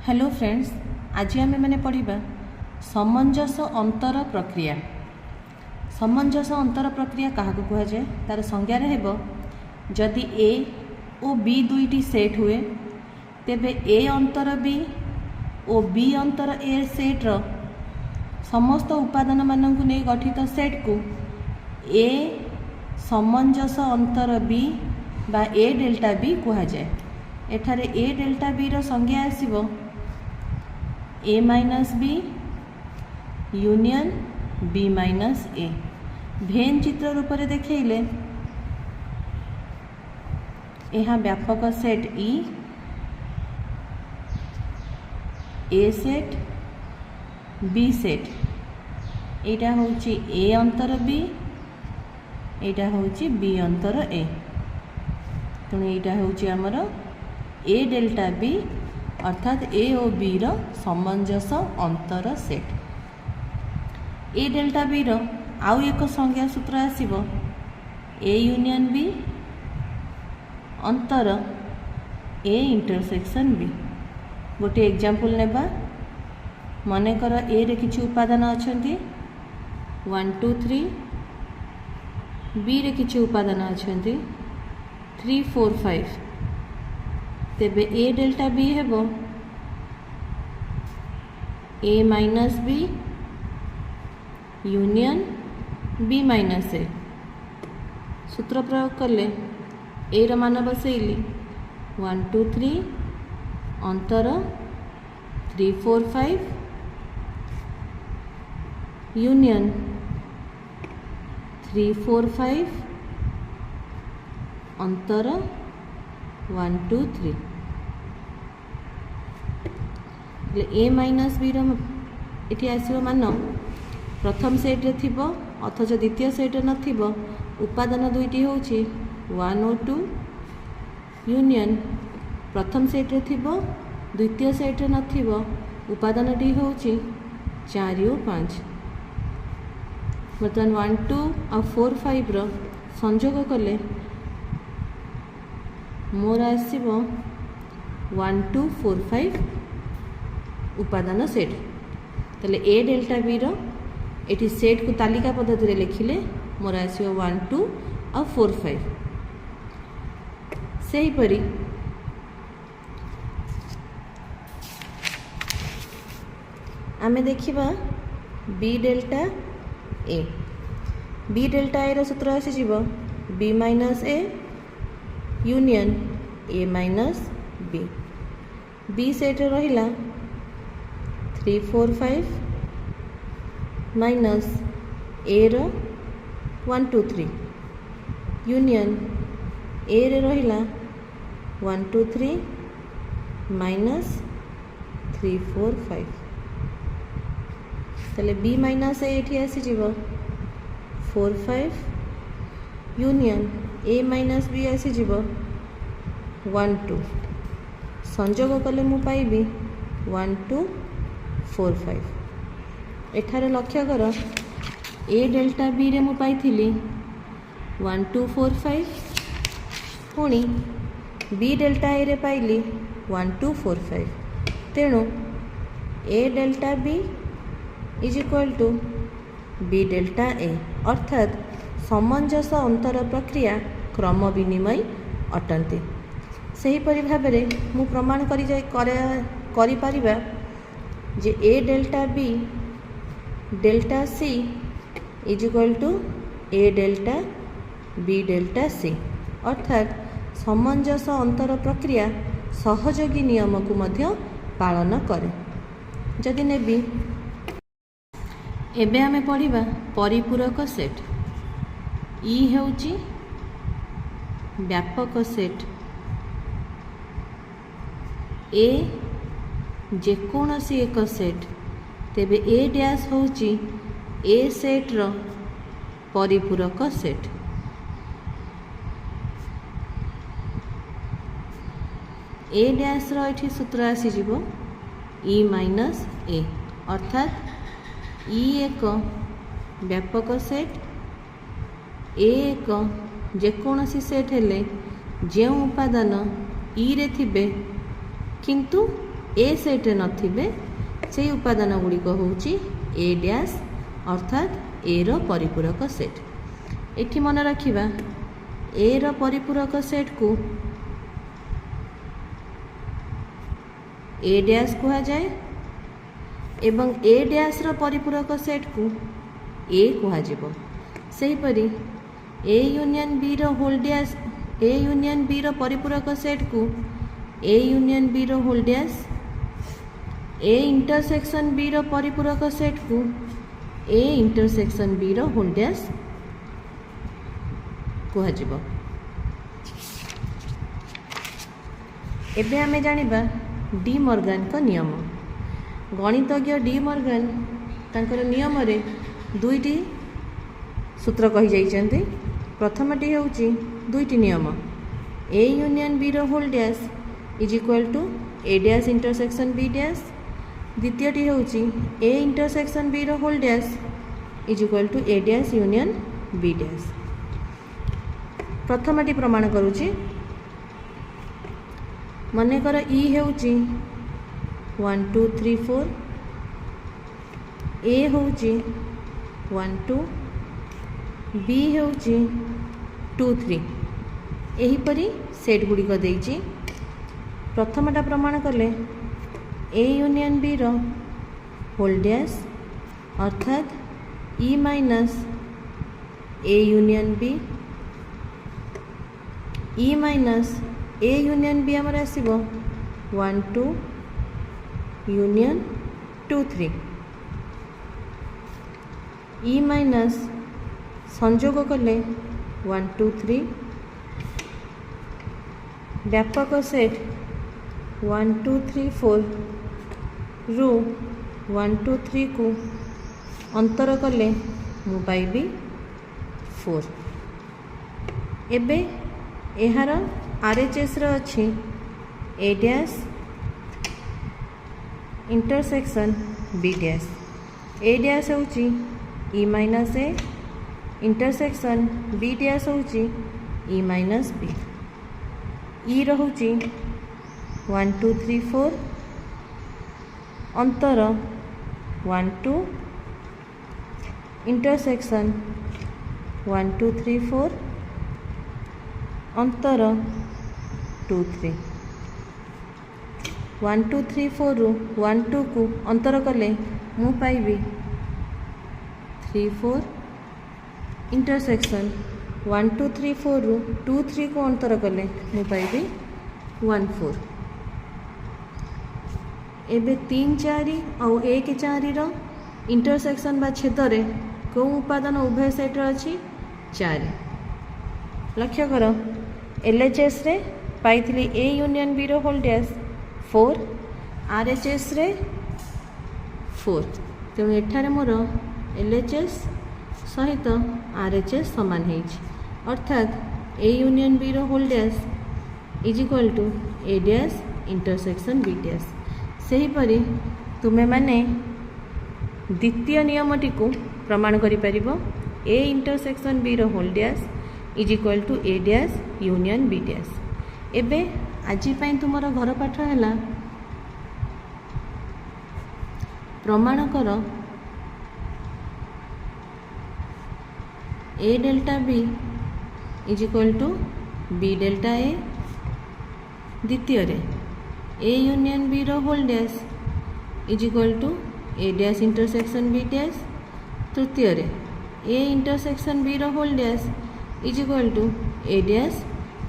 Hello friends, आज आम मैंने पढ़ा समंजस अंतर प्रक्रिया। समंजस अंतर प्रक्रिया क्या कहुए तार संज्ञान हेब जदि ए और बी दुईटी सेट हुए तेबे ए अंतर बी और बी अंतर ए सेट्र समस्त उपादान मानक नहीं गठित सेट को ए समंजस अंतर बी बा ए डेल्टा बी कहुए। एठारे ए डेल्टा बी रो संज्ञा आसिबो A minus B union B minus A. Venn चित्र रूप में देखले यह व्यापक set A set B set एटा होची ए अंतर बी एटा होची बी अंतर ए। तेणु एटा होची आमर ए डेल्टा बी अर्थात ए और बी रो समंजस अंतर सेट। ए डेल्टा बी रो आउ एक संज्ञा सूत्र आसिबो ए यूनियन बी अंतर ए इंटरसेक्शन बी। गोटे एग्जांपल नेबा मनेकर ए रे किछि उपादान अछंती 1 2 3 बी रे किछि उपादान अछंती 3 4 5 तेबे ए डेल्टा बी हेबो A minus B union B minus A. सूत्र प्रयोग कले ए रो मान बसैली 1 2 3 अंतर 3 4 5 यूनियन 3 4 5 अंतर 1 2 3। ए माइनस बी रे आसो मान प्रथम सेट रे थिबो अथच द्वितीय सेट रे नथिबो उपादान दुईटी होची 1 और 2 यूनियन प्रथम सेट रे थिबो द्वितीय सेट रे नथिबो उपादान टी होची 4 और 5। बर्तमान 1 2 और 4 5 रो संयोग कले मोर आसीबो 1 2 4 5 उपादान सेट। तले ए डेल्टा बी रो एटी सेट को तालिका पद्धति रे लिखिले मोर आसीबो 1 2 और 4 5। सही परी आमे देखिबा B delta A. B delta A रो सूत्र आसी जीवो B minus A union A minus B. B set रहिला 3 4 5 minus A row 1 2 3 union A रे रहिला 1 2 3 माइनस 3 4 5। तले बी माइनस ए एठी आसी जीवो 4 5 यूनियन ए माइनस बी आसी जीवो 1 2 संयोग कले मु पाइबी 1 2 4 5। एठारे लक्ष्य कर ए डेल्टा बी रे मु पाइथिली 1 2 4 5 पुणी बी डेल्टा ए रे पाइली 1 2 4 5। तेणु A delta B is equal to B delta A अर्थात समंजस अंतर प्रक्रिया क्रम विनिमय अटंती। सेहीपरि भाबरे मु प्रमाण करि परिबा जे A delta B delta C is equal to A delta B delta C अर्थात समंजस अंतर प्रक्रिया सहयोगी नियम को मध्य पालन करे। जदि नेबी एबे आमे पढ़िबा परिपूरक सेट। ई हेउची व्यापक सेट ए जेकोसी एक सेट तेबे ए डैश होची ए सेट रो परिपूरक सेट। ए डैश रो एठी सूत्र आसी जीवो ई माइनस ए अर्थात ई एक व्यापक सेट ए एक जेकोसी सेट हेले जे उपादान ई रे थिबे किंतु ए सेट्रे नथिबे से उपादान गुड़िक हूँ ए डैश अर्थात ए रो परिपूरक सेट। एठी मन रखिबा ए रो परिपूरक सेट को ए डैश कहा जाए एवं ए डैश रो परिपूरक सेट को ए कहा जिवो। सेही परि ए यूनियन बी रो whole dash A union B रो परिपूरक सेट को ए यूनियन बी रो whole dash A intersection B रो परिपूरक सेट को ए इंटरसेक्शन बी रो होल डैश कहा जिवो। एबे आमे जानिबा डी मॉर्गन का नियम। गणितज्ञ डी मॉर्गन तांकर नियम रे दुईटी सूत्र कही जाइछन्ति। प्रथमटी होउची दुईटी नियम ए यूनियन बी रो whole dash is equal to A dash intersection B dash. द्वितीयटी होउची ए इंटरसेक्शन बी रो whole dash is equal to A dash union B dash. प्रथमटी प्रमाण करूची। मनेकर ई होउची 1 2 3 4 ए होउची 1 2 बी होउची 2 3 एहीपरि सेट गुड़िक देइची। प्रथमटा प्रमाण कले ए यूनियन बी रो होल डैश अर्थात E minus A union B E minus A union B आमर आसीबो 1 2 यूनियन 2 3 ई माइनस संयोग कले 1 2 3 व्यापक सेट 1 2 3 4 रु 1 2 3 को अंतर कले मु पाइबी 4। एबे एहार आरएचएस रो अछि A dash intersection B dash. A dash होउची E minus A intersection B dash होउची ई माइनस बी। ई रहुची 1 2 3 4 अंतर 1 2 इंटरसेक्शन 1 2 3 4 अंतर 2 3 1 2 3 4 रु 1 2 को अंतर कले मु पाइबी 3 4 इंटरसेक्शन 1 2 3 4 रु 2 3 को अंतर कले मु पाइबी 1 4। एबे 3 4 और 1 4 रो इंटरसेक्शन बा छेद रे को उपादान उभय सेट रे अछि 4। लक्ष्य करो एलएचएस रे पाइथिली ए यूनियन बी रो होल डैश 4 आरएचएस रे 4 तेणु एठारे मोर एलएचएस सहित आरएचएस समान हेछि अर्थात ए यूनियन बी रो whole dash is equal to A dash intersection B dash. सेही परि तुमे माने द्वितीय नियमटी को प्रमाण करि परिबो ए इंटरसेक्शन बी रो whole dash is equal to A dash union B dash. एबे आजि पई तुमर घर पाठ हैला प्रमाण कर A delta B is equal to B delta A. द्वितीय रे ए यूनियन बी रो whole dash is equal to A dash intersection B dash. तृतीय रे ए इंटरसेक्शन बी रो whole dash is equal to A dash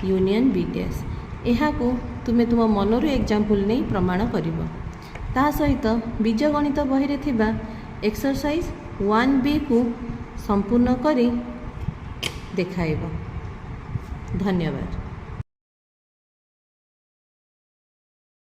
union B dash. एहाकू तुमे तुम मनरु example नहीं प्रमाण करिवो। ता सहित बीजगणित बही रे थिबा एक्सरसाइज 1B को संपूर्ण करी देखाइबो। धन्यवाद।